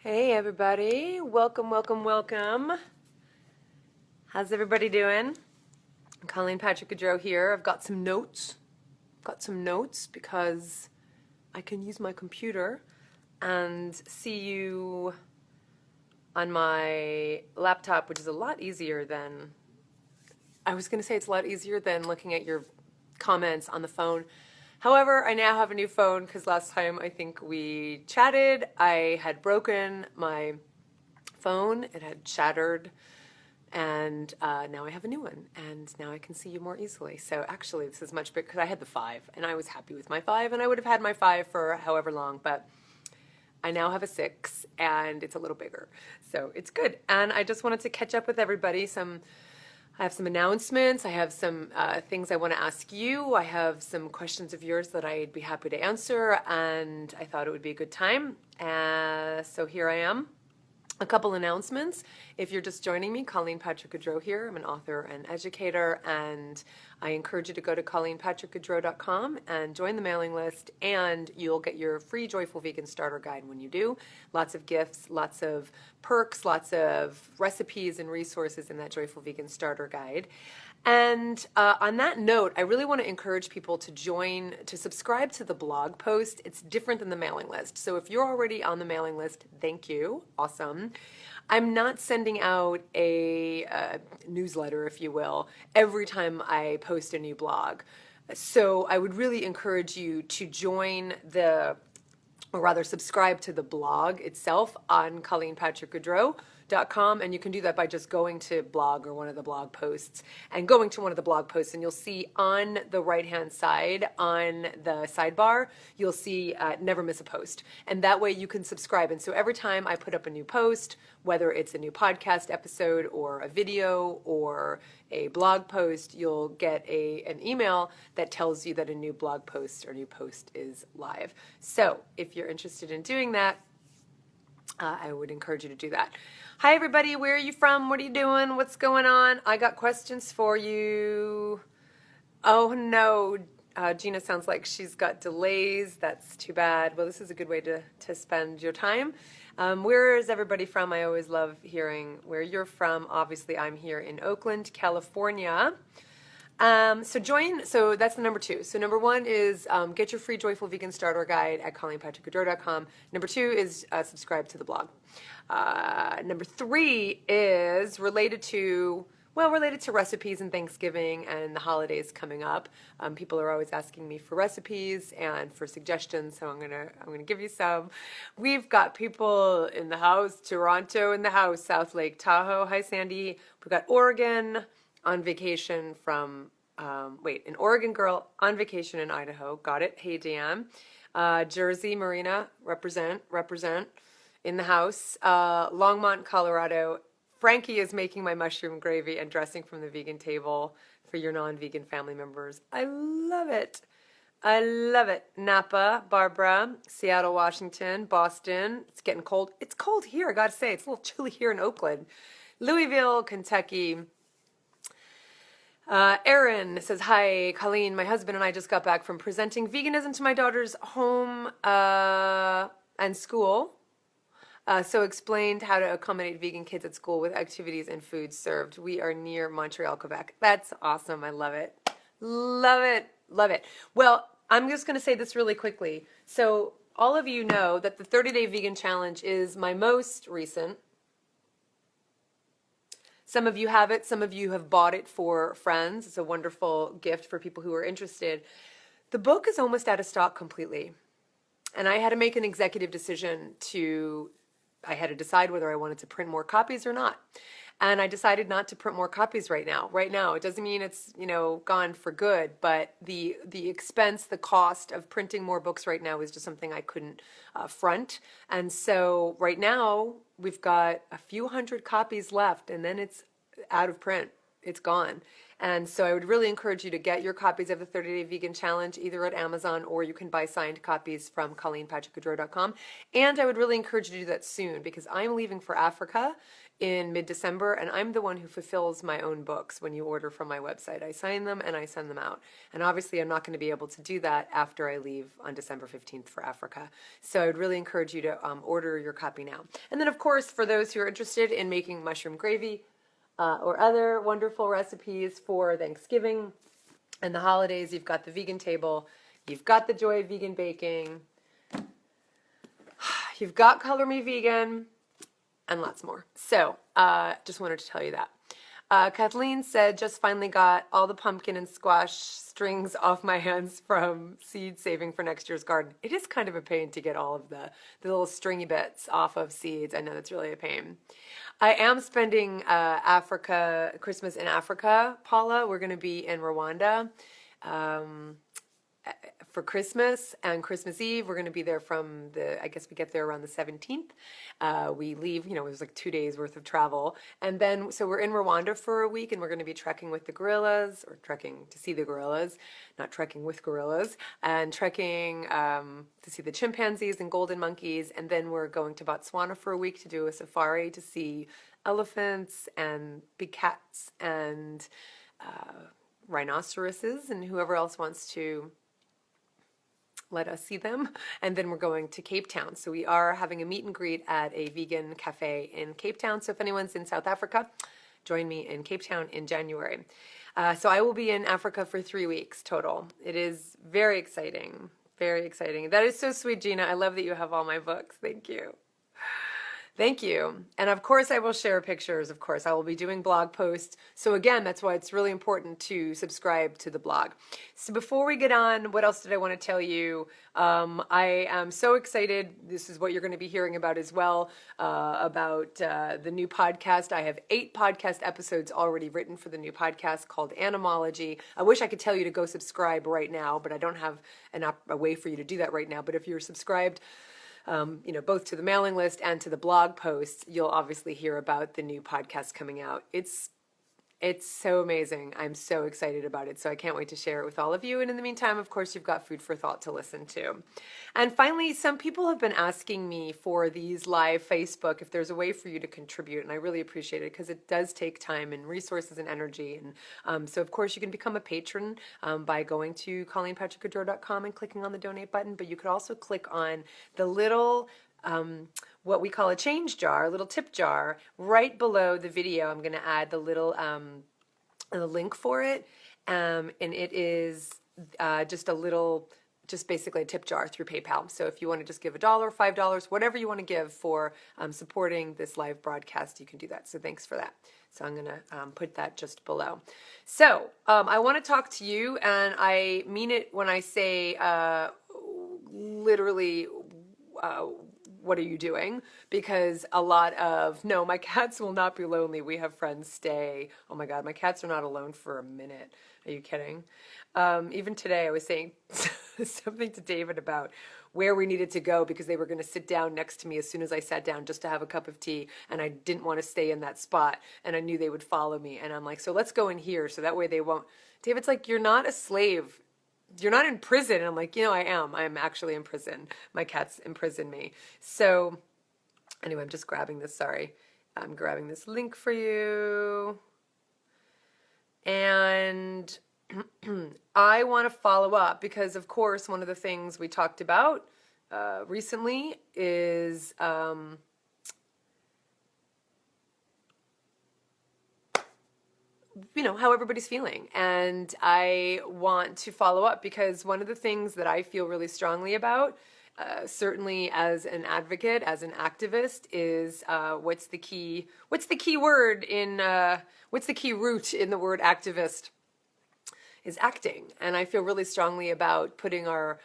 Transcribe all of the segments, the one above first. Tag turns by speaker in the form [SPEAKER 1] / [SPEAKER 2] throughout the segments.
[SPEAKER 1] Hey everybody, welcome, welcome, welcome. How's everybody doing? Colleen Patrick-Goudreau here. I've got some notes. Because I can use my computer and see you on my laptop, which is a lot easier than, I was going to say it's a lot easier than looking at your comments on the phone. However, I now have a new phone because last time I think we chatted, I had broken my phone. It had shattered, and now I have a new one, and now I can see you more easily. So actually, this is much better because I had the 5, and I was happy with my 5, and I would have had my 5 for however long, but I now have a 6, and it's a little bigger. So it's good. And I just wanted to catch up with everybody. I have some announcements. I have some things I want to ask you. I have some questions of yours that I'd be happy to answer, and I thought it would be a good time. So here I am. A couple announcements. If you're just joining me, Colleen Patrick-Goudreau here. I'm an author and educator, and I encourage you to go to ColleenPatrick-Goudreau.com and join the mailing list, and you'll get your free Joyful Vegan Starter Guide when you do. Lots of gifts, lots of perks, lots of recipes and resources in that Joyful Vegan Starter Guide. And on that note, I really want to encourage people to subscribe to the blog post. It's different than the mailing list. So if you're already on the mailing list, thank you. Awesome. I'm not sending out a newsletter, if you will, every time I post a new blog. So I would really encourage you to subscribe to the blog itself on ColleenPatrick-Goudreau.com, and you can do that by just going to blog or one of the blog posts and going to one of the blog posts, and you'll see on the right-hand side on the sidebar, you'll see never miss a post, and that way you can subscribe. And so every time I put up a new post, whether it's a new podcast episode or a video or a blog post, you'll get an email that tells you that a new blog post or new post is live. So if you're interested in doing that, I would encourage you to do that. Hi everybody, where are you from? What are you doing? What's going on? I got questions for you. Oh no, Gina sounds like she's got delays. That's too bad. Well, this is a good way to spend your time. Where is everybody from? I always love hearing where you're from. Obviously, I'm here in Oakland, California. So that's the number 2. So number 1 is get your free Joyful Vegan Starter Guide at ColleenPatrick-Goudreau.com. Number 2 is subscribe to the blog. Number 3 is related to recipes and Thanksgiving and the holidays coming up. People are always asking me for recipes and for suggestions, so I'm gonna give you some. We've got people in the house, Toronto in the house, South Lake Tahoe. Hi, Sandy. We've got Oregon on vacation from, an Oregon girl on vacation in Idaho. Got it. Hey, Dan. Jersey, Marina, represent in the house. Longmont, Colorado. Frankie is making my mushroom gravy and dressing from the vegan table for your non-vegan family members. I love it. I love it. Napa, Barbara, Seattle, Washington, Boston. It's getting cold. It's cold here, I gotta say. It's a little chilly here in Oakland. Louisville, Kentucky. Erin says, hi, Colleen. My husband and I just got back from presenting veganism to my daughter's home and school. So explained how to accommodate vegan kids at school with activities and food served. We are near Montreal, Quebec. That's awesome. I love it. Love it. Love it. Well, I'm just going to say this really quickly. So all of you know that the 30-Day Vegan Challenge is my most recent. Some of you have it. Some of you have bought it for friends. It's a wonderful gift for people who are interested. The book is almost out of stock completely. And I had to make an executive decision I had to decide whether I wanted to print more copies or not. And I decided not to print more copies right now. Right now, it doesn't mean it's, gone for good, but the expense, the cost of printing more books right now is just something I couldn't front. And so right now, we've got a few hundred copies left, and then it's out of print. It's gone. And so I would really encourage you to get your copies of the 30-Day Vegan Challenge either at Amazon, or you can buy signed copies from ColleenPatrick-Goudreau.com. And I would really encourage you to do that soon, because I'm leaving for Africa in mid-December, and I'm the one who fulfills my own books when you order from my website. I sign them and I send them out. And obviously I'm not going to be able to do that after I leave on December 15th for Africa. So I would really encourage you to order your copy now. And then, of course, for those who are interested in making mushroom gravy or other wonderful recipes for Thanksgiving and the holidays, you've got the vegan table, you've got the Joy of Vegan Baking, you've got Color Me Vegan, and lots more. So just wanted to tell you that. Kathleen said, just finally got all the pumpkin and squash strings off my hands from seed saving for next year's garden. It is kind of a pain to get all of the little stringy bits off of seeds. I know that's really a pain. I am spending Christmas in Africa, Paula. We're going to be in Rwanda for Christmas and Christmas Eve. We're going to be there I guess we get there around the 17th. We leave, it was like 2 days worth of travel. And then, so we're in Rwanda for a week, and we're going to be trekking with the gorillas, or trekking to see the gorillas, not trekking with gorillas, and trekking to see the chimpanzees and golden monkeys. And then we're going to Botswana for a week to do a safari to see elephants and big cats and rhinoceroses and whoever else wants to let us see them. And then we're going to Cape Town. So we are having a meet and greet at a vegan cafe in Cape Town. So if anyone's in South Africa, join me in Cape Town in January. So I will be in Africa for 3 weeks total. It is very exciting, very exciting. That is so sweet, Gina. I love that you have all my books. Thank you. Thank you. And of course, I will share pictures. Of course, I will be doing blog posts. So again, that's why it's really important to subscribe to the blog. So before we get on, what else did I want to tell you? I am so excited. This is what you're going to be hearing about as well, about the new podcast. I have 8 podcast episodes already written for the new podcast called Animology. I wish I could tell you to go subscribe right now, but I don't have a way for you to do that right now. But if you're subscribed, both to the mailing list and to the blog posts, you'll obviously hear about the new podcast coming out. It's so amazing. I'm so excited about it. So I can't wait to share it with all of you. And in the meantime, of course, you've got food for thought to listen to. And finally, some people have been asking me for these live Facebook, if there's a way for you to contribute. And I really appreciate it, because it does take time and resources and energy. And so, of course, you can become a patron by going to ColleenPatrick-Goudreau.com and clicking on the donate button. But you could also click on the little what we call a change jar, a little tip jar, right below the video. I'm going to add the little the link for it, and it is just basically a tip jar through PayPal. So if you want to just give $1, $5, whatever you want to give for supporting this live broadcast, you can do that. So thanks for that. So I'm going to put that just below. So I want to talk to you, and I mean it when I say literally, what are you doing? Because a lot of, no, my cats will not be lonely. We have friends stay. Oh my God, my cats are not alone for a minute. Are you kidding? Even today I was saying something to David about where we needed to go, because they were going to sit down next to me as soon as I sat down just to have a cup of tea, and I didn't want to stay in that spot, and I knew they would follow me. And I'm like, so let's go in here so that way they won't. David's like, you're not a slave. You're not in prison. And I'm like, I am. I'm actually in prison. My cats imprison me. So anyway, I'm just grabbing this. Sorry. I'm grabbing this link for you. And I want to follow up because, of course, one of the things we talked about recently is how everybody's feeling. And I want to follow up because one of the things that I feel really strongly about, certainly as an advocate, as an activist, is what's the key root in the word activist? Is acting. And I feel really strongly about putting our,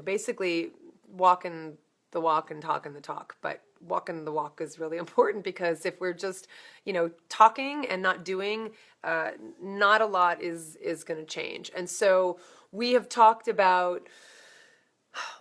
[SPEAKER 1] basically walking the walk and talking the talk. But walking the walk is really important, because if we're just, talking and not doing, not a lot is going to change. And so we have talked about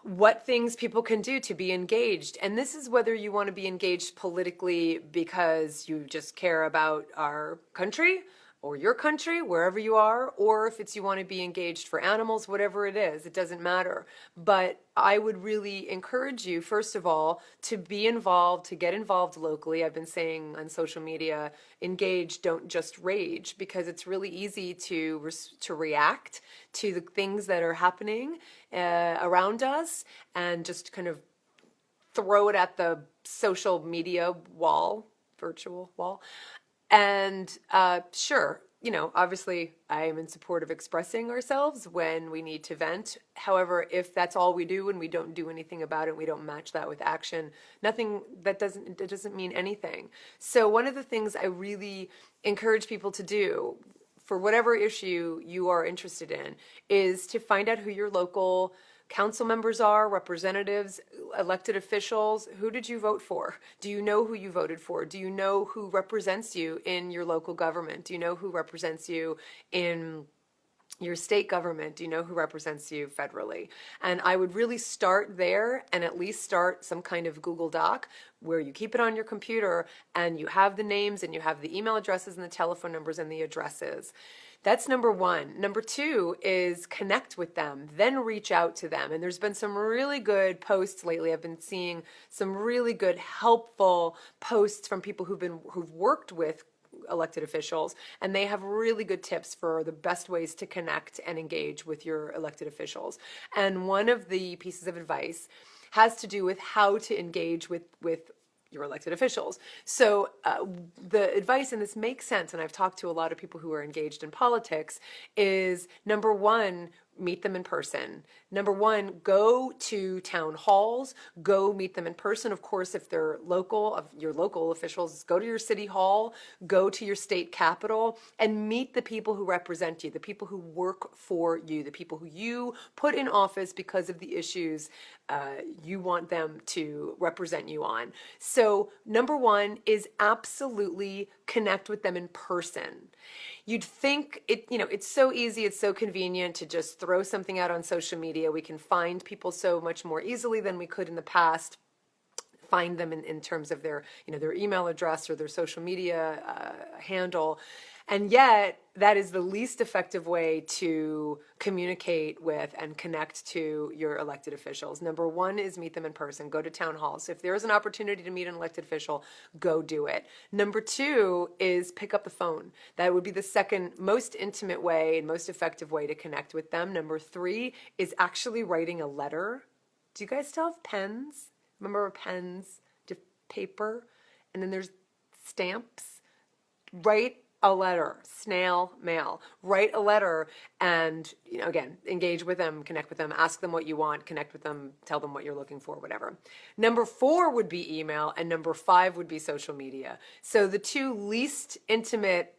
[SPEAKER 1] what things people can do to be engaged. And this is whether you want to be engaged politically because you just care about our country, or your country, wherever you are, or if it's you want to be engaged for animals, whatever it is, it doesn't matter. But I would really encourage you, first of all, to be involved, to get involved locally. I've been saying on social media, engage, don't just rage, because it's really easy to react to the things that are happening around us and just kind of throw it at the social media wall, virtual wall. And sure, obviously I am in support of expressing ourselves when we need to vent. However, if that's all we do and we don't do anything about it, we don't match that with action, it doesn't mean anything. So one of the things I really encourage people to do for whatever issue you are interested in is to find out who your local council members are, representatives, elected officials. Who did you vote for? Do you know who you voted for? Do you know who represents you in your local government? Do you know who represents you in your state government? Do you know who represents you federally? And I would really start there, and at least start some kind of Google Doc where you keep it on your computer and you have the names and you have the email addresses and the telephone numbers and the addresses. That's number one. Number two is connect with them, then reach out to them. And there's been some really good posts lately. I've been seeing some really good, helpful posts from people who've worked with elected officials, and they have really good tips for the best ways to connect and engage with your elected officials. And one of the pieces of advice has to do with how to engage with your elected officials. So the advice, and this makes sense, and I've talked to a lot of people who are engaged in politics, is number one, meet them in person. Number one, go to town halls, go meet them in person. Of course, if they're local, of your local officials, go to your city hall, go to your state capitol, and meet the people who represent you, the people who work for you, the people who you put in office because of the issues you want them to represent you on. So number one is absolutely connect with them in person. You'd think it's so easy, it's so convenient to just throw something out on social media. We can find people so much more easily than we could in the past. Find them in terms of their email address or their social media handle. And yet, that is the least effective way to communicate with and connect to your elected officials. Number one is meet them in person. Go to town halls. So if there is an opportunity to meet an elected official, go do it. Number two is pick up the phone. That would be the second most intimate way and most effective way to connect with them. Number three is actually writing a letter. Do you guys still have pens? Remember pens, just paper, and then there's stamps. Write a letter, snail mail. Write a letter and, again, engage with them, connect with them, ask them what you want, connect with them, tell them what you're looking for, whatever. Number four would be email, and number five would be social media. So the two least intimate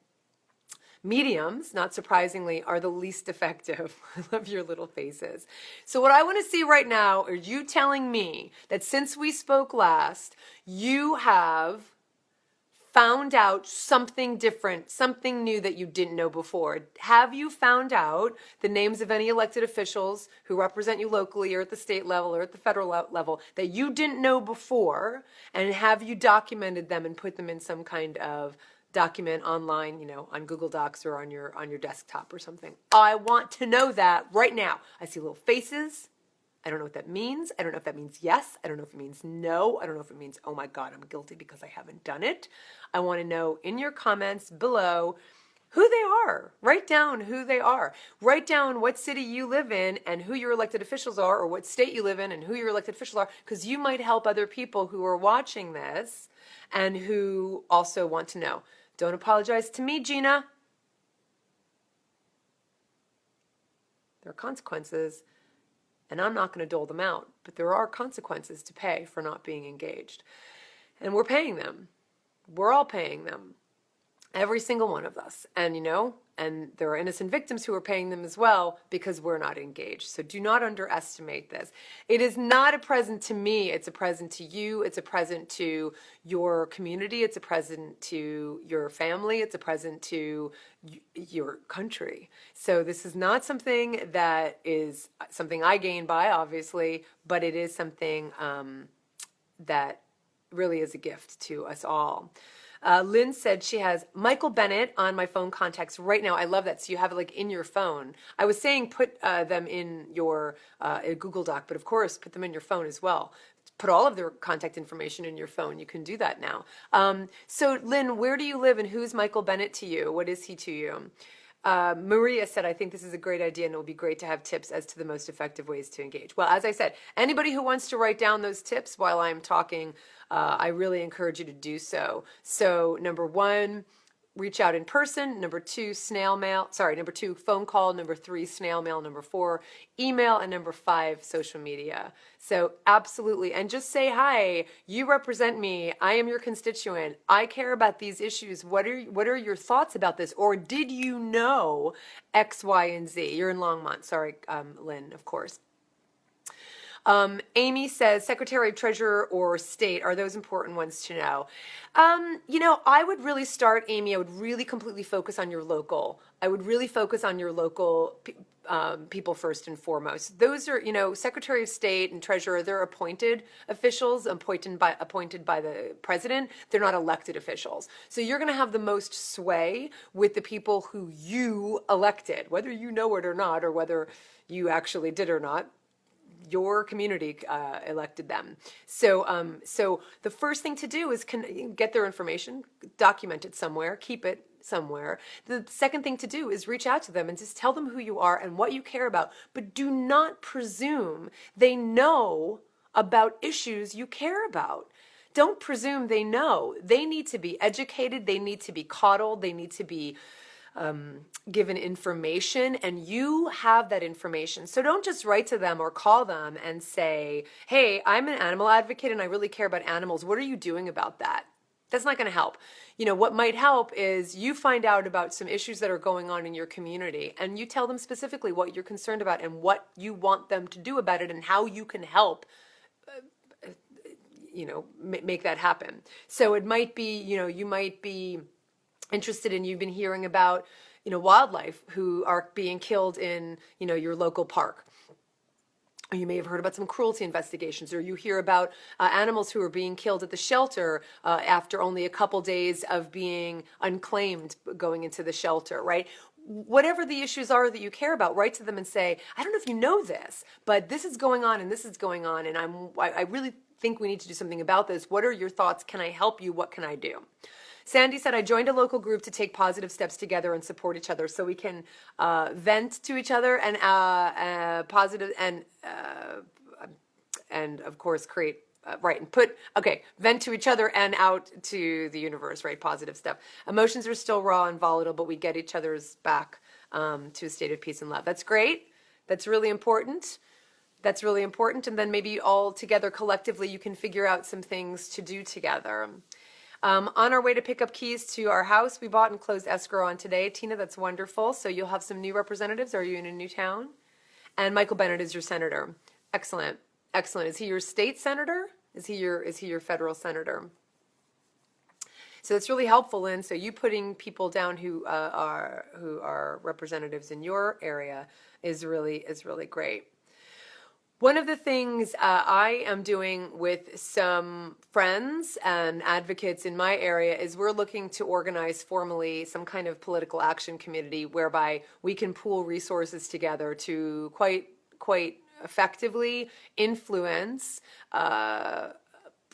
[SPEAKER 1] mediums, not surprisingly, are the least effective. I love your little faces. So what I want to see right now are you telling me that since we spoke last, you have found out something different, something new that you didn't know before. Have you found out the names of any elected officials who represent you locally or at the state level or at the federal level that you didn't know before? And have you documented them and put them in some kind of document online, on Google Docs or on your desktop or something? I want to know that right now. I see little faces. I don't know what that means. I don't know if that means yes. I don't know if it means no. I don't know if it means, oh my God, I'm guilty because I haven't done it. I want to know in your comments below who they are. Write down who they are. Write down what city you live in and who your elected officials are, or what state you live in and who your elected officials are, because you might help other people who are watching this and who also want to know. Don't apologize to me, Gina. There are consequences. And I'm not going to dole them out, but there are consequences to pay for not being engaged. And we're paying them. We're all paying them. Every single one of us. And and there are innocent victims who are paying them as well because we're not engaged. So do not underestimate this. It is not a present to me. It's a present to you. It's a present to your community. It's a present to your family. It's a present to your country. So this is not something that is something I gain by, obviously, but it is something that really is a gift to us all. Lynn said she has Michael Bennett on my phone contacts right now. I love that. So you have it like in your phone. I was saying put them in your Google Doc, but of course put them in your phone as well. Put all of their contact information in your phone. You can do that now. So Lynn, where do you live and who's Michael Bennett to you? What is he to you? Maria said, I think this is a great idea and it will be great to have tips as to the most effective ways to engage. Well, as I said, anybody who wants to write down those tips while I'm talking, I really encourage you to do so. So number one, reach out in person. Number two, number two, phone call. Number three, snail mail. Number four, email. And number five, social media. So absolutely. And just say, hi, you represent me. I am your constituent. I care about these issues. What are your thoughts about this? Or did you know X, Y, and Z? You're in Longmont. Sorry, Lynn, of course. Amy says, Secretary of Treasurer or state, are those important ones to know? I would really start, Amy, I would really completely focus on your local. I would really focus on your local people first and foremost. Those are, Secretary of State and Treasurer, they're appointed officials, appointed by the president. They're not elected officials. So you're going to have the most sway with the people who you elected, whether you know it or not, or whether you actually did or not. Your community elected them. So the first thing to do is get their information, document it somewhere, keep it somewhere. The second thing to do is reach out to them and just tell them who you are and what you care about. But do not presume they know about issues you care about. Don't presume they know. They need to be educated. They need to be coddled. They need to be given information, and you have that information. So don't just write to them or call them and say, hey, I'm an animal advocate and I really care about animals. What are you doing about that? That's not going to help. What might help is you find out about some issues that are going on in your community and you tell them specifically what you're concerned about and what you want them to do about it and how you can help make that happen. So it might be, you might be interested in, you've been hearing about, wildlife who are being killed in, your local park. Or you may have heard about some cruelty investigations, or you hear about animals who are being killed at the shelter after only a couple days of being unclaimed going into the shelter, right? Whatever the issues are that you care about, write to them and say, I don't know if you know this, but this is going on and this is going on, and I really think we need to do something about this. What are your thoughts? Can I help you? What can I do? Sandy said, I joined a local group to take positive steps together and support each other so we can vent to each other and positive and of course create, vent to each other and out to the universe, right? Positive stuff. Emotions are still raw and volatile, but we get each other's back to a state of peace and love. That's great. That's really important. That's really important. And then maybe all together collectively you can figure out some things to do together. On our way to pick up keys to our house, we bought and closed escrow on today. Tina, that's wonderful. So you'll have some new representatives. Are you in a new town? And Michael Bennett is your senator. Excellent. Excellent. Is he your state senator? Is he your federal senator? So it's really helpful, Lynn. So you putting people down who are representatives in your area is really great. One of the things I am doing with some friends and advocates in my area is we're looking to organize formally some kind of political action committee whereby we can pool resources together to quite effectively influence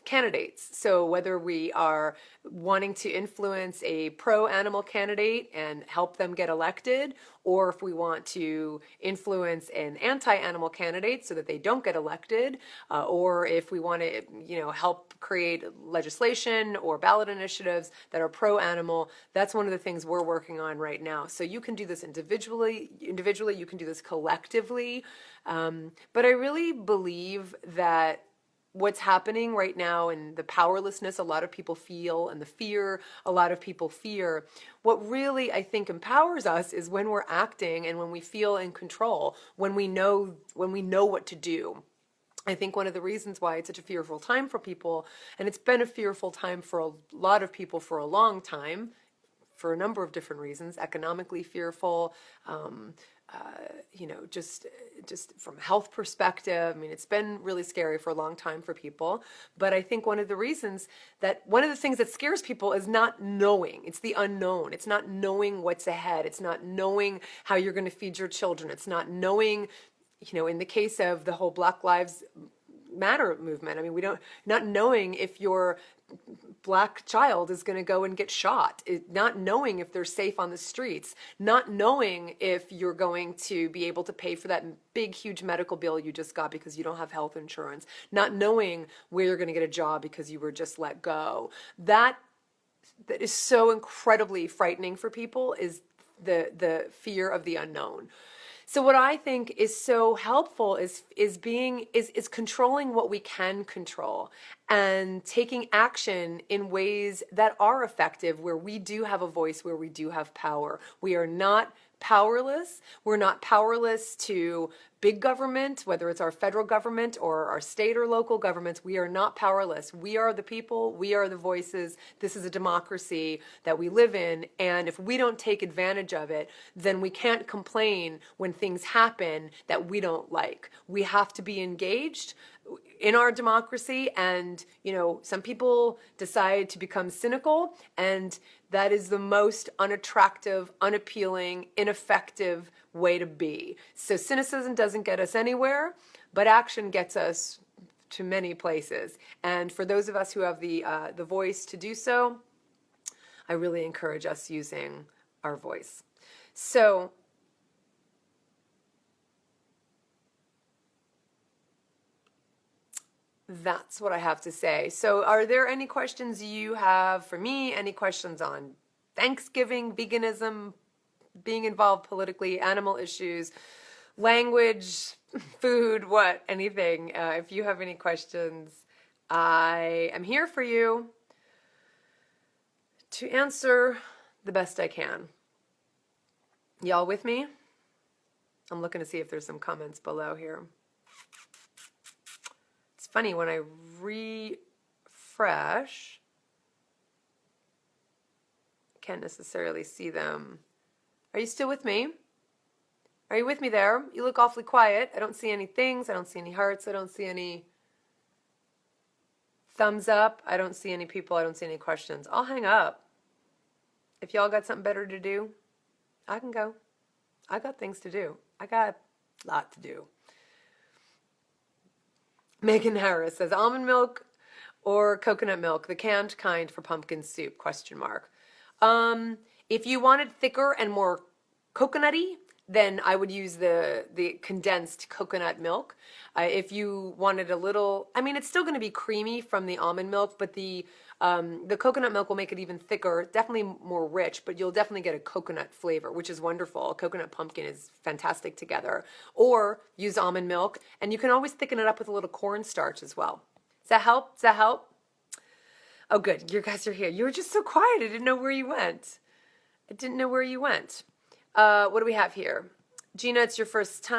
[SPEAKER 1] candidates. So whether we are wanting to influence a pro-animal candidate and help them get elected, or if we want to influence an anti-animal candidate so that they don't get elected, or if we want to, help create legislation or ballot initiatives that are pro-animal, that's one of the things we're working on right now. So you can do this individually, you can do this collectively, but I really believe that what's happening right now and the powerlessness a lot of people feel and the fear a lot of people fear, what really I think empowers us is when we're acting and when we feel in control, when we know what to do. I think one of the reasons why it's such a fearful time for people, and it's been a fearful time for a lot of people for a long time, for a number of different reasons, economically fearful, just from a health perspective. I mean, it's been really scary for a long time for people. But I think one of the things that scares people is not knowing. It's the unknown. It's not knowing what's ahead. It's not knowing how you're going to feed your children. It's not knowing, in the case of the whole Black Lives Matter movement. I mean, not knowing if your Black child is going to go and get shot, not knowing if they're safe on the streets, not knowing if you're going to be able to pay for that big, huge medical bill you just got because you don't have health insurance, not knowing where you're going to get a job because you were just let go. That is so incredibly frightening for people, is the fear of the unknown. So what I think is so helpful is controlling what we can control and taking action in ways that are effective, where we do have a voice, where we do have power. We are not powerless. We're not powerless to big government, whether it's our federal government or our state or local governments. We are not powerless. We are the people. We are the voices. This is a democracy that we live in. And if we don't take advantage of it, then we can't complain when things happen that we don't like. We have to be engaged in our democracy. And, some people decide to become cynical, and that is the most unattractive, unappealing, ineffective way to be. So cynicism doesn't get us anywhere, but action gets us to many places. And for those of us who have the voice to do so, I really encourage us using our voice. So that's what I have to say. So are there any questions you have for me? Any questions on Thanksgiving, veganism, being involved politically, animal issues, language, food, anything? If you have any questions, I am here for you to answer the best I can. Y'all with me? I'm looking to see if there's some comments below here. It's funny, when I refresh, can't necessarily see them. Are you still with me? Are you with me there? You look awfully quiet. I don't see any things. I don't see any hearts. I don't see any thumbs up. I don't see any people. I don't see any questions. I'll hang up. If y'all got something better to do, I can go. I got things to do. I got a lot to do. Megan Harris says, almond milk or coconut milk, the canned kind for pumpkin soup, ? If you wanted thicker and more coconutty, then I would use the condensed coconut milk. If you wanted a little, it's still going to be creamy from the almond milk, but the coconut milk will make it even thicker, definitely more rich, but you'll definitely get a coconut flavor, which is wonderful. Coconut pumpkin is fantastic together. Or use almond milk, and you can always thicken it up with a little cornstarch as well. Does that help? Does that help? Oh, good. You guys are here. You were just so quiet. I didn't know where you went. What do we have here? Gina, it's your first time.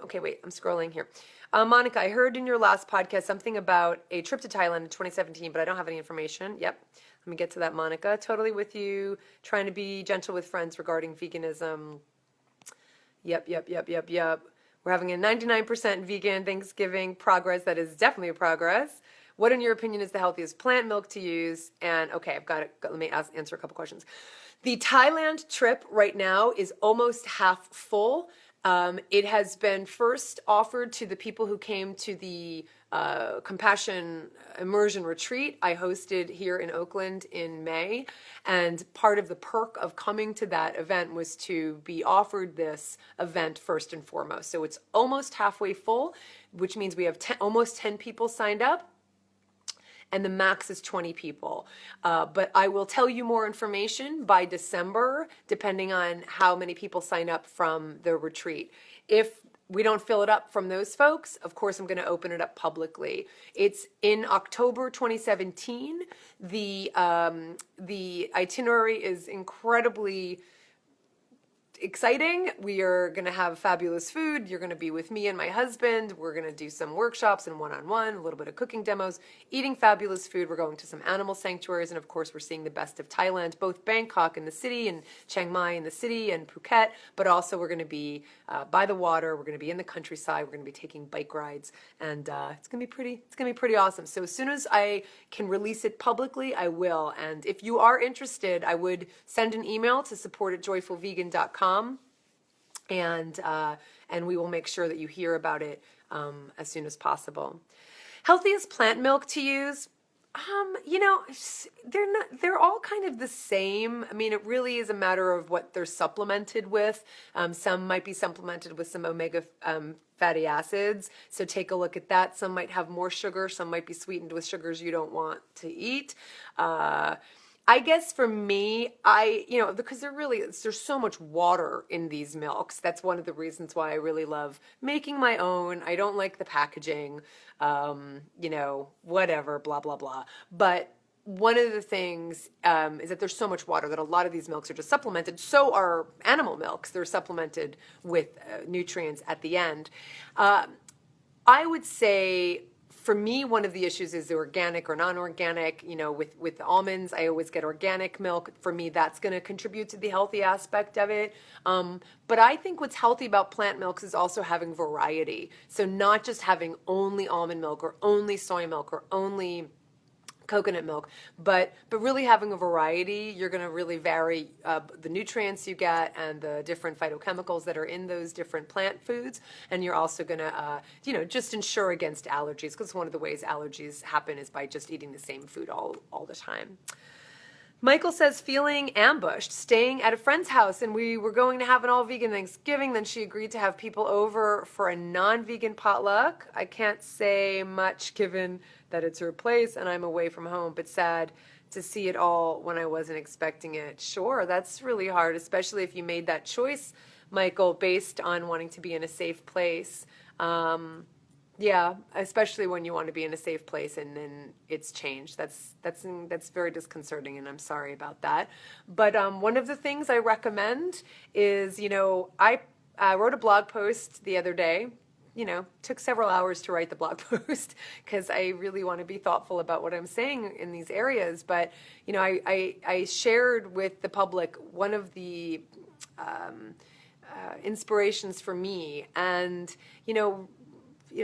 [SPEAKER 1] Okay, wait, I'm scrolling here. Monica, I heard in your last podcast something about a trip to Thailand in 2017, but I don't have any information. Yep. Let me get to that, Monica. Totally with you. Trying to be gentle with friends regarding veganism. Yep. We're having a 99% vegan Thanksgiving progress. That is definitely a progress. What, in your opinion, is the healthiest plant milk to use? And okay, I've got it. Let me answer a couple questions. The Thailand trip right now is almost half full. It has been first offered to the people who came to the Compassion Immersion Retreat I hosted here in Oakland in May. And part of the perk of coming to that event was to be offered this event first and foremost. So it's almost halfway full, which means we have almost 10 people signed up. And the max is 20 people. But I will tell you more information by December, depending on how many people sign up from the retreat. If we don't fill it up from those folks, of course, I'm going to open it up publicly. It's in October 2017. The itinerary is incredibly exciting. We are going to have fabulous food. You're going to be with me and my husband. We're going to do some workshops and one-on-one, a little bit of cooking demos, eating fabulous food. We're going to some animal sanctuaries. And of course, we're seeing the best of Thailand, both Bangkok in the city and Chiang Mai in the city and Phuket. But also we're going to be by the water. We're going to be in the countryside. We're going to be taking bike rides. And it's going to be pretty awesome. So as soon as I can release it publicly, I will. And if you are interested, I would send an email to support@joyfulvegan.com. And we will make sure that you hear about it as soon as possible. Healthiest plant milk to use? They're all kind of the same. I mean, it really is a matter of what they're supplemented with. Some might be supplemented with some omega fatty acids, so take a look at that. Some might have more sugar, some might be sweetened with sugars you don't want to eat. I guess for me, because there's so much water in these milks. That's one of the reasons why I really love making my own. I don't like the packaging, whatever, blah, blah, blah. But one of the things is that there's so much water that a lot of these milks are just supplemented. So are animal milks. They're supplemented with nutrients at the end. I would say, for me, one of the issues is the organic or non-organic. With almonds, I always get organic milk. For me, that's going to contribute to the healthy aspect of it. But I think what's healthy about plant milks is also having variety. So not just having only almond milk or only soy milk or only coconut milk, but really having a variety. You're going to really vary the nutrients you get and the different phytochemicals that are in those different plant foods, and you're also going to just ensure against allergies, because one of the ways allergies happen is by just eating the same food all the time. Michael says, feeling ambushed, staying at a friend's house, and we were going to have an all-vegan Thanksgiving. Then she agreed to have people over for a non-vegan potluck. I can't say much given that it's her place and I'm away from home, but sad to see it all when I wasn't expecting it. Sure, that's really hard, especially if you made that choice, Michael, based on wanting to be in a safe place. Yeah, especially when you want to be in a safe place and then it's changed. That's very disconcerting, and I'm sorry about that. But one of the things I recommend is, I wrote a blog post the other day. Took several hours to write the blog post because I really want to be thoughtful about what I'm saying in these areas. But, I shared with the public one of the inspirations for me, and,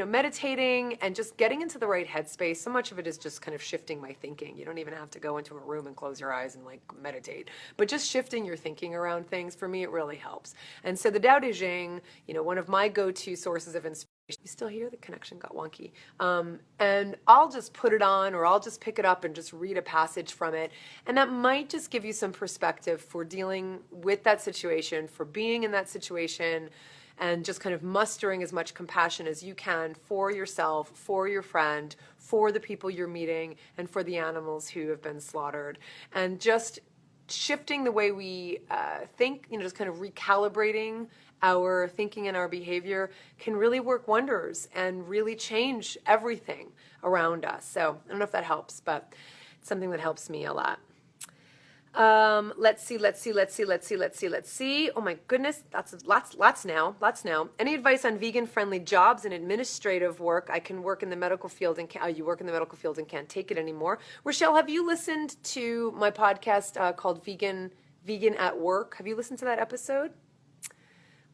[SPEAKER 1] meditating and just getting into the right headspace. So much of it is just kind of shifting my thinking. You don't even have to go into a room and close your eyes and meditate, but just shifting your thinking around things, for me, it really helps. And so the Tao Te Ching, one of my go-to sources of inspiration. You still hear? The connection got wonky. And I'll just put it on, or I'll just pick it up and just read a passage from it. And that might just give you some perspective for dealing with that situation, for being in that situation, and just kind of mustering as much compassion as you can for yourself, for your friend, for the people you're meeting, and for the animals who have been slaughtered. And just shifting the way we think, just kind of recalibrating our thinking and our behavior can really work wonders and really change everything around us. So I don't know if that helps, but it's something that helps me a lot. Let's see. Oh my goodness, that's lots now. Any advice on vegan-friendly jobs and administrative work? I can work in the medical field and you work in the medical field and can't take it anymore. Rochelle, have you listened to my podcast called Vegan at Work? Have you listened to that episode?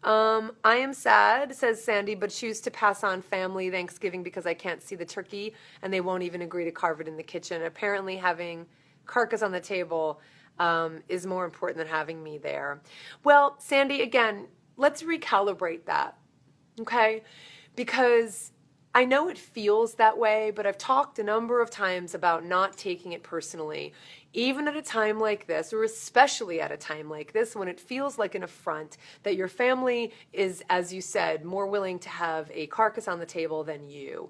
[SPEAKER 1] I am sad, says Sandy, but choose to pass on family Thanksgiving because I can't see the turkey and they won't even agree to carve it in the kitchen. Apparently having carcass on the table is more important than having me there. Well, Sandy, again, let's recalibrate that, okay? Because I know it feels that way, but I've talked a number of times about not taking it personally, even at a time like this, or especially at a time like this, when it feels like an affront that your family is, as you said, more willing to have a carcass on the table than you.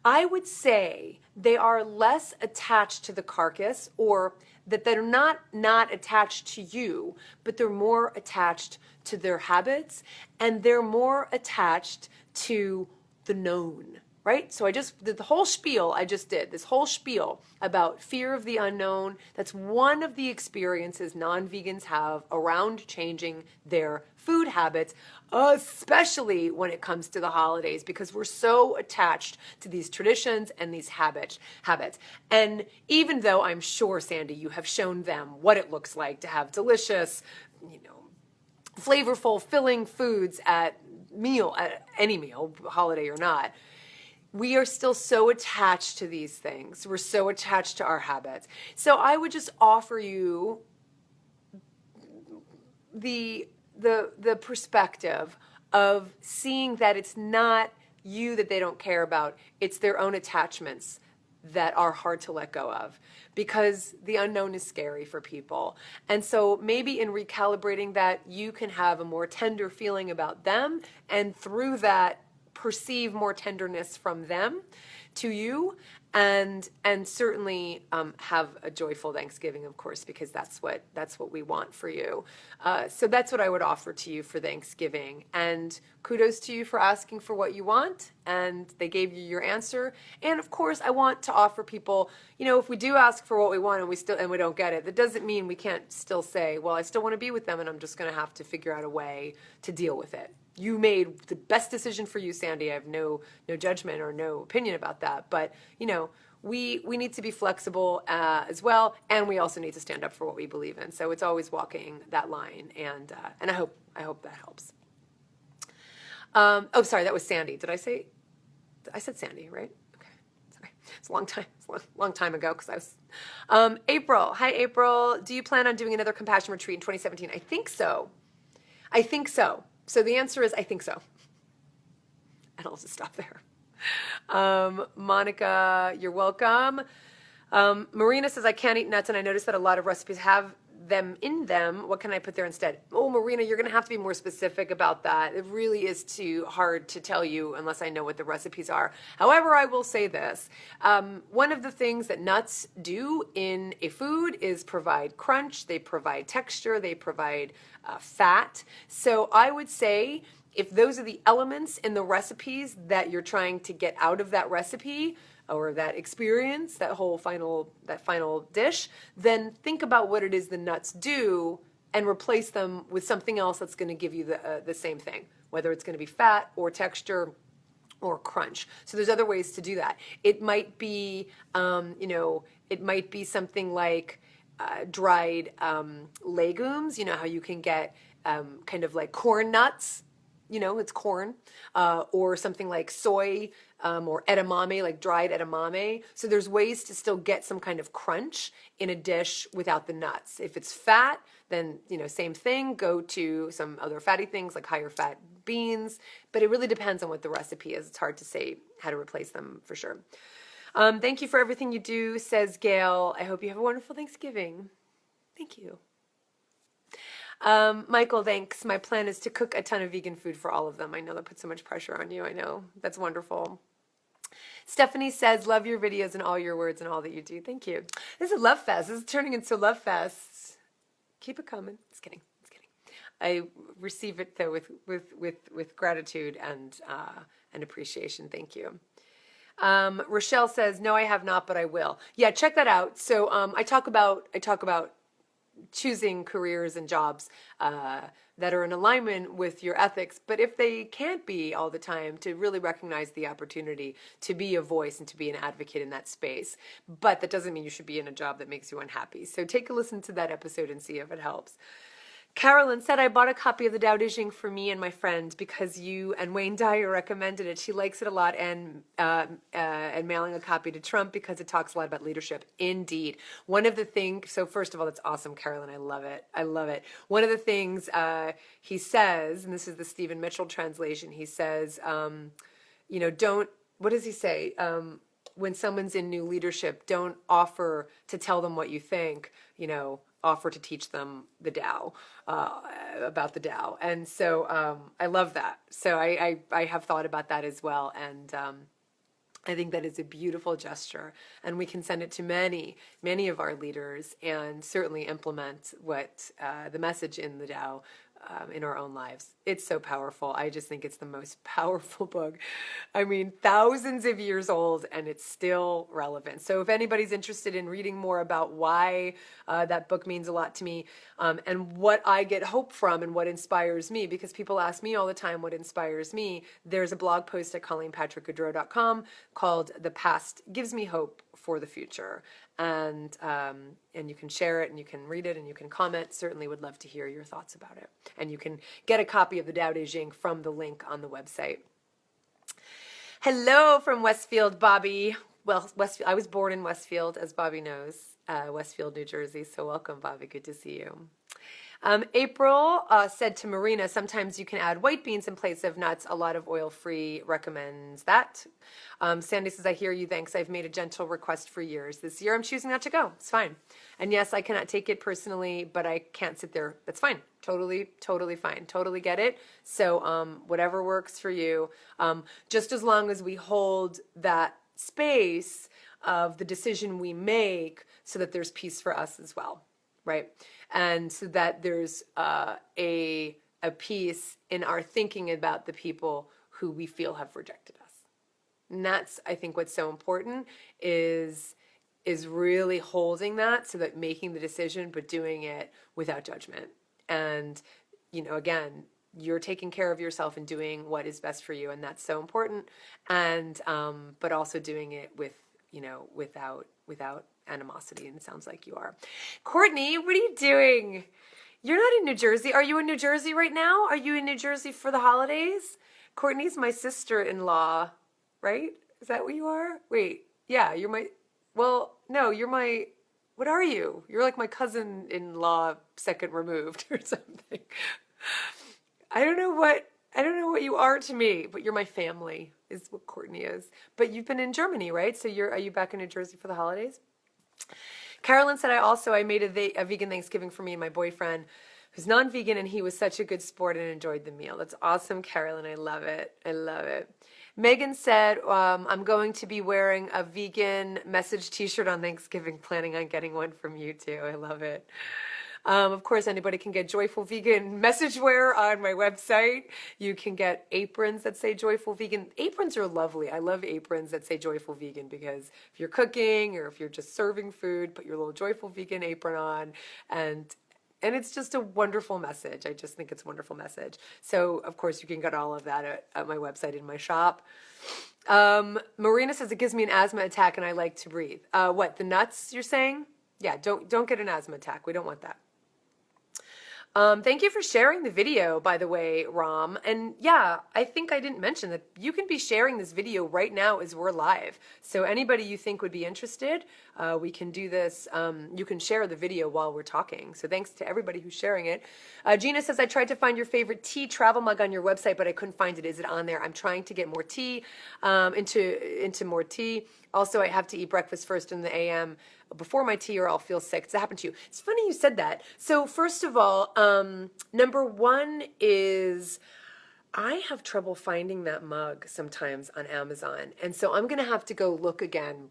[SPEAKER 1] I would say they are less attached to the carcass, or that they're not attached to you, but they're more attached to their habits, and they're more attached to the known, right? So the whole spiel I just did, this whole spiel about fear of the unknown, that's one of the experiences non-vegans have around changing their food habits, especially when it comes to the holidays, because we're so attached to these traditions and these habits. And even though I'm sure, Sandy, you have shown them what it looks like to have delicious, flavorful, filling foods at any meal, holiday or not, we are still so attached to these things. We're so attached to our habits. So I would just offer you the perspective of seeing that it's not you that they don't care about, it's their own attachments that are hard to let go of, because the unknown is scary for people. And so maybe in recalibrating that, you can have a more tender feeling about them, and through that perceive more tenderness from them to you, and certainly have a joyful Thanksgiving, of course, because that's what we want for you. So that's what I would offer to you for Thanksgiving. And kudos to you for asking for what you want, and they gave you your answer. And of course, I want to offer people, if we do ask for what we want and we don't get it, that doesn't mean we can't still say, well, I still want to be with them, and I'm just going to have to figure out a way to deal with it. You made the best decision for you, Sandy. I have no judgment or no opinion about that. But, we need to be flexible as well, and we also need to stand up for what we believe in. So it's always walking that line, and I hope that helps. Oh, sorry, that was Sandy. I said Sandy, right? Okay, sorry. It's a long time. It's a long time ago, because I was. April. Hi, April. Do you plan on doing another compassion retreat in 2017? I think so. So the answer is I think so. And I'll just stop there. Monica, you're welcome. Marina says, I can't eat nuts, and I noticed that a lot of recipes have them in them. What can I put there instead? Oh, Marina, you're going to have to be more specific about that. It really is too hard to tell you unless I know what the recipes are. However, I will say this. One of the things that nuts do in a food is provide crunch. They provide texture. They provide fat. So I would say if those are the elements in the recipes that you're trying to get out of that recipe or that experience, that final dish, then think about what it is the nuts do and replace them with something else that's going to give you the same thing, whether it's going to be fat or texture or crunch. So there's other ways to do that. It might be, it might be something like dried legumes. You know how you can get kind of like corn nuts. It's corn, or something like soy, or edamame, like dried edamame. So there's ways to still get some kind of crunch in a dish without the nuts. If it's fat, then, same thing, go to some other fatty things like higher fat beans, but it really depends on what the recipe is. It's hard to say how to replace them for sure. Thank you for everything you do, says Gail. I hope you have a wonderful Thanksgiving. Thank you. Michael, thanks. My plan is to cook a ton of vegan food for all of them. I know that puts so much pressure on you. I know. That's wonderful. Stephanie says, love your videos and all your words and all that you do. Thank you. This is Love Fest. This is turning into Love Fest. Keep it coming. Just kidding. I receive it though with gratitude and appreciation. Thank you. Rochelle says, no, I have not, but I will. Yeah, check that out. So I talk about choosing careers and jobs that are in alignment with your ethics, but if they can't be all the time, to really recognize the opportunity to be a voice and to be an advocate in that space. But that doesn't mean you should be in a job that makes you unhappy. So take a listen to that episode and see if it helps. Carolyn said, I bought a copy of the Tao Te Ching for me and my friend because you and Wayne Dyer recommended it. She likes it a lot, and mailing a copy to Trump because it talks a lot about leadership. Indeed. One of the things, so first of all, that's awesome, Carolyn. I love it. One of the things he says, and this is the Stephen Mitchell translation, he says, what does he say? When someone's in new leadership, don't offer to tell them what you think, offer to teach them the Tao, about the Tao. And so I love that. So I have thought about that as well. And I think that is a beautiful gesture. And we can send it to many, many of our leaders and certainly implement what the message in the Tao in our own lives. It's so powerful. I just think it's the most powerful book. I mean, thousands of years old, and it's still relevant. So if anybody's interested in reading more about why that book means a lot to me, and what I get hope from and what inspires me, because people ask me all the time what inspires me, there's a blog post at ColleenPatrick-Goudreau.com called "The Past Gives Me Hope for the Future." And you can share it, and you can read it, and you can comment. Certainly would love to hear your thoughts about it. And you can get a copy of the Tao Te Ching from the link on the website. Hello from Westfield, Bobby. Well, Westfield. I was born in Westfield, as Bobby knows, Westfield, New Jersey. So welcome, Bobby. Good to see you. April said to Marina, sometimes you can add white beans in place of nuts. A lot of oil-free recommends that. Sandy says, I hear you. Thanks. I've made a gentle request for years. This year I'm choosing not to go. It's fine. And yes, I cannot take it personally, but I can't sit there. That's fine. Totally fine. Totally get it. So whatever works for you, just as long as we hold that space of the decision we make so that there's peace for us as well. Right. And so that there's a piece in our thinking about the people who we feel have rejected us. And that's, I think, what's so important is really holding that, so that making the decision, but doing it without judgment. And, you know, again, you're taking care of yourself and doing what is best for you. And that's so important. And, but also doing it with, you know, without animosity, and it sounds like you are. Courtney, what are you doing? You're not in New Jersey. Are you in New Jersey right now? Are you in New Jersey for the holidays? Courtney's my sister-in-law, right? Is that what you are? Wait, yeah, you're my, well, no, you're my, what are you? You're like my cousin-in-law, second removed or something. I don't know what you are to me, but you're my family, is what Courtney is. But you've been in Germany, right? So are you back in New Jersey for the holidays? Carolyn said, I made a vegan Thanksgiving for me and my boyfriend, who's non-vegan, and he was such a good sport and enjoyed the meal. That's awesome, Carolyn. I love it. I love it. Megan said, I'm going to be wearing a vegan message t-shirt on Thanksgiving, planning on getting one from you too. I love it. Of course, anybody can get Joyful Vegan message wear on my website. You can get aprons that say Joyful Vegan. Aprons are lovely. I love aprons that say Joyful Vegan, because if you're cooking or if you're just serving food, put your little Joyful Vegan apron on, and it's just a wonderful message. I just think it's a wonderful message. So, of course, you can get all of that at my website in my shop. Marina says, it gives me an asthma attack and I like to breathe. What, the nuts you're saying? Yeah, don't get an asthma attack. We don't want that. Thank you for sharing the video, by the way, Ram. And yeah, I think I didn't mention that you can be sharing this video right now as we're live. So anybody you think would be interested, we can do this. You can share the video while we're talking. So thanks to everybody who's sharing it. Gina says, I tried to find your favorite tea travel mug on your website, but I couldn't find it. Is it on there? I'm trying to get more tea, into more tea. Also, I have to eat breakfast first in the AM before my tea, or I'll feel sick. Does that happen to you? It's funny you said that. So first of all, number one is I have trouble finding that mug sometimes on Amazon. And so I'm going to have to go look again,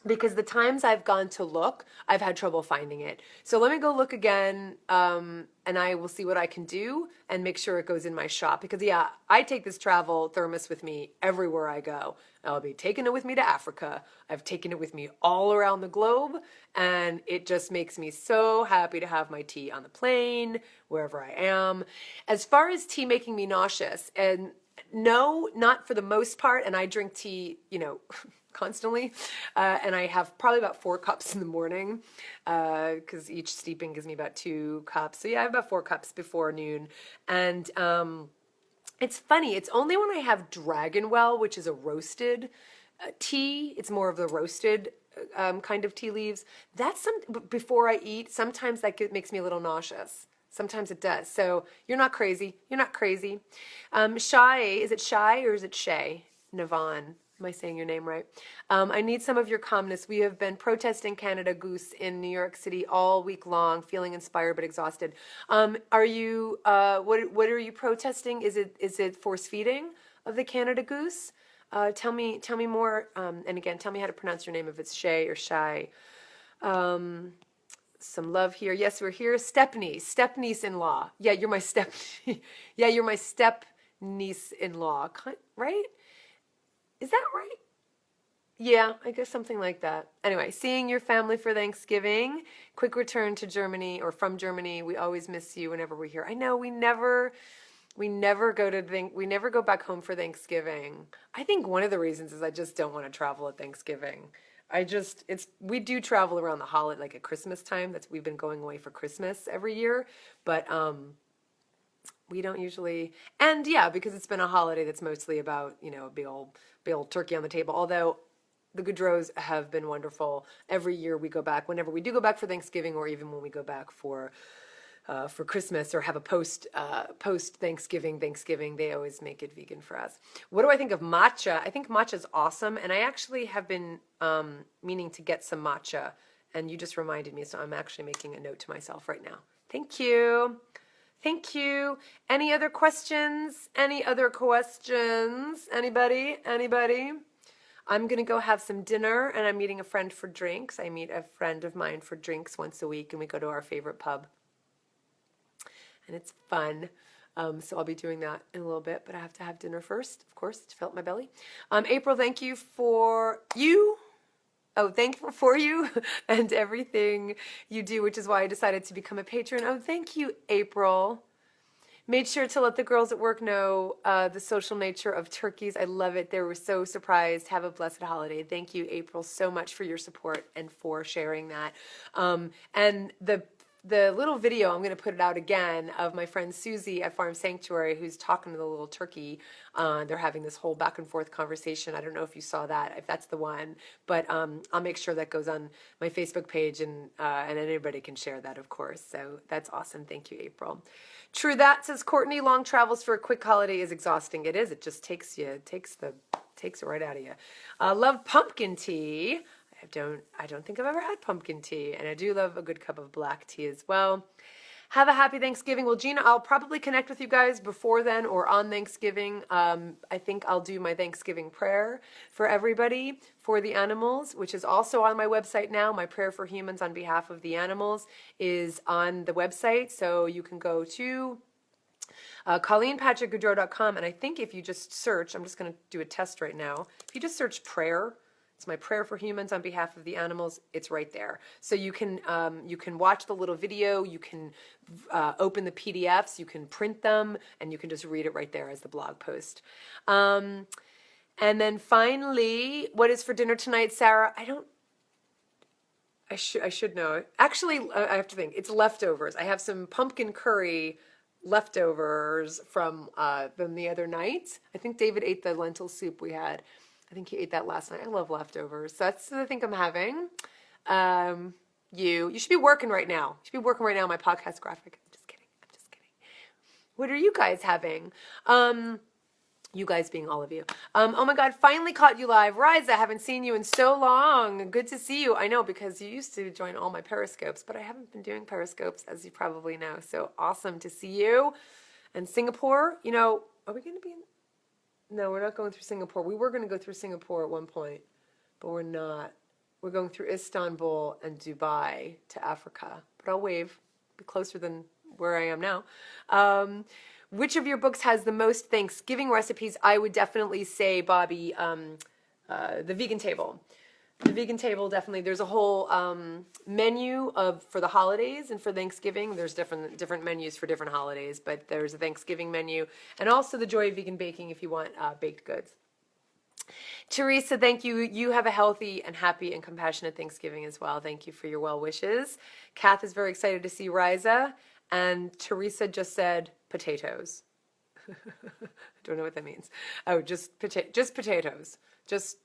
[SPEAKER 1] because the times I've gone to look, I've had trouble finding it. So let me go look again, and I will see what I can do and make sure it goes in my shop. Because yeah, I take this travel thermos with me everywhere I go. I'll be taking it with me to Africa. I've taken it with me all around the globe, and it just makes me so happy to have my tea on the plane, wherever I am. As far as tea making me nauseous, and no, not for the most part, and I drink tea, you know, constantly, and I have probably about 4 cups in the morning, because each steeping gives me about 2 cups. So yeah, I have about 4 cups before noon, and it's funny. It's only when I have Dragon Well, which is a roasted tea. It's more of the roasted kind of tea leaves. That's before I eat. Sometimes that makes me a little nauseous. Sometimes it does. So you're not crazy. You're not crazy. Shy, is it Shy or is it Shay? Navon. Am I saying your name right? I need some of your calmness. We have been protesting Canada Goose in New York City all week long, feeling inspired but exhausted. Are you? What are you protesting? Is it force feeding of the Canada Goose? Tell me more. And again, tell me how to pronounce your name, if it's Shay or Shy. some love here. Yes, we're here. Step niece-in-law. Yeah, you're my step. Yeah, you're my step niece-in-law. Right? Is that right? Yeah, I guess something like that. Anyway, seeing your family for Thanksgiving. Quick return to Germany or from Germany. We always miss you whenever we're here. I know we never go back home for Thanksgiving. I think one of the reasons is I just don't want to travel at Thanksgiving. We do travel around the holiday, like at Christmas time. We've been going away for Christmas every year, but we don't usually, and yeah, because it's been a holiday that's mostly about, a big old turkey on the table. Although the Goudreaus have been wonderful. Every year we go back, whenever we do go back for Thanksgiving, or even when we go back for Christmas or have a post Thanksgiving, they always make it vegan for us. What do I think of matcha? I think matcha is awesome, and I actually have been meaning to get some matcha, and you just reminded me, so I'm actually making a note to myself right now. Thank you. Thank you. Any other questions? Anybody? I'm going to go have some dinner, and I'm meeting a friend for drinks. I meet a friend of mine for drinks once a week, and we go to our favorite pub. And it's fun. So I'll be doing that in a little bit, but I have to have dinner first, of course, to fill up my belly. April, thank you for you. Oh, thankful for you and everything you do, which is why I decided to become a patron. Oh, thank you, April. Made sure to let the girls at work know the social nature of turkeys. I love it. They were so surprised. Have a blessed holiday. Thank you, April, so much for your support and for sharing that. And the little video, I'm going to put it out again, of my friend Susie at Farm Sanctuary, who's talking to the little turkey. They're having this whole back and forth conversation. I don't know if you saw that, if that's the one, but I'll make sure that goes on my Facebook page, and anybody can share that, of course. So that's awesome. Thank you, April. True that, says Courtney. Long travels for a quick holiday is exhausting. It is. It just takes it right out of you. Love pumpkin tea. I don't think I've ever had pumpkin tea, and I do love a good cup of black tea as well. Have a happy Thanksgiving. Well, Gina, I'll probably connect with you guys before then or on Thanksgiving. I think I'll do my Thanksgiving prayer for everybody, for the animals, which is also on my website now. My prayer for humans on behalf of the animals is on the website, so you can go to ColleenPatrick-Goudreau.com, and I think if you just search, I'm just going to do a test right now. If you just search prayer, it's my prayer for humans on behalf of the animals. It's right there. So you can watch the little video. You can open the PDFs. You can print them, and you can just read it right there as the blog post. And then finally, what is for dinner tonight, Sarah? I should know. Actually, I have to think. It's leftovers. I have some pumpkin curry leftovers from the other night. I think David ate the lentil soup we had. I think he ate that last night. I love leftovers. So that's what I think I'm having. You should be working right now. You should be working right now on my podcast graphic. I'm just kidding. What are you guys having? You guys being all of you. Oh my God, finally caught you live. Riza, haven't seen you in so long. Good to see you. I know, because you used to join all my Periscopes, but I haven't been doing Periscopes, as you probably know. So awesome to see you. And Singapore, are we going to be in? No, we're not going through Singapore. We were going to go through Singapore at one point, but we're not. We're going through Istanbul and Dubai to Africa. But I'll wave. Be closer than where I am now. Which of your books has the most Thanksgiving recipes? I would definitely say, Bobby, The Vegan Table. The Vegan Table, definitely. There's a whole menu for the holidays and for Thanksgiving. There's different menus for different holidays, but there's a Thanksgiving menu, and also the Joy of Vegan Baking if you want baked goods. Teresa, thank you. You have a healthy and happy and compassionate Thanksgiving as well. Thank you for your well wishes. Kath is very excited to see Riza, and Teresa just said potatoes. I don't know what that means. Oh, just potatoes. Just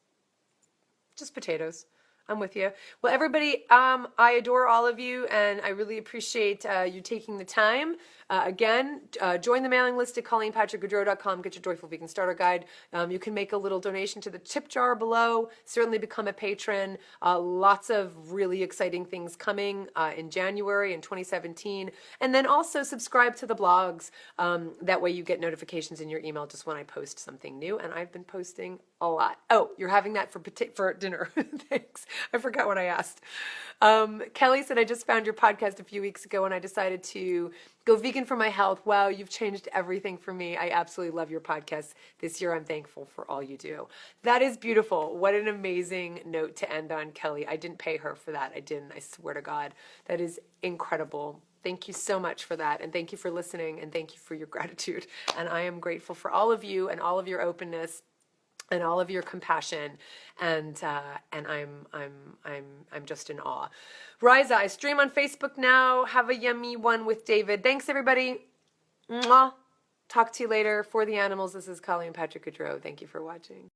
[SPEAKER 1] potatoes. I'm with you. Well, everybody, I adore all of you, and I really appreciate you taking the time. Again, join the mailing list at ColleenPatrick-Goudreau.com. Get your Joyful Vegan Starter Guide. You can make a little donation to the tip jar below. Certainly become a patron. Lots of really exciting things coming in January in 2017. And then also subscribe to the blogs. That way you get notifications in your email just when I post something new. And I've been posting a lot. Oh, you're having that for dinner. Thanks. I forgot what I asked. Kelly said, I just found your podcast a few weeks ago and I decided to go vegan for my health. Wow, you've changed everything for me. I absolutely love your podcast. This year, I'm thankful for all you do. That is beautiful. What an amazing note to end on, Kelly. I didn't pay her for that. I didn't. I swear to God. That is incredible. Thank you so much for that. And thank you for listening. And thank you for your gratitude. And I am grateful for all of you and all of your openness and all of your compassion, and I'm just in awe. Riza, I stream on Facebook now. Have a yummy one with David. Thanks, everybody. Mwah. Talk to you later. For the animals, this is Colleen Patrick-Goudreau. Thank you for watching.